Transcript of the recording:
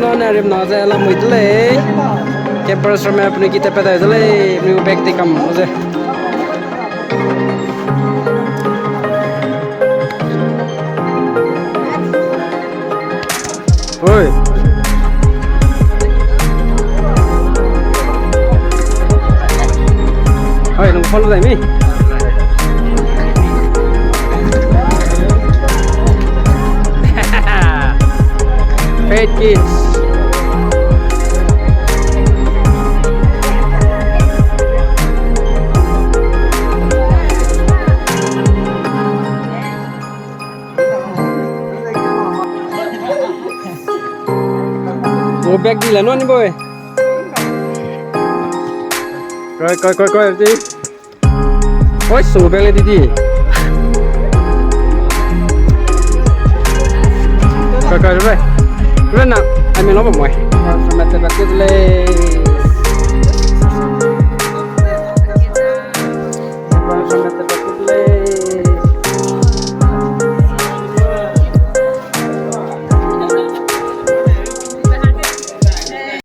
nó nè điểm nó ra là mùi tới lấy cái person mà apni kita pada tới lấy mình bag đi cầm rồi ôi ôi đừng follow đây mi Fat kids. Ủa bag đi là nó đi boy. Coi đi. Ôi số bag lên đi đi. Coi rồi. Rồi nào, anh mình nói một mồi. Rồi, mẹ tập cái lên.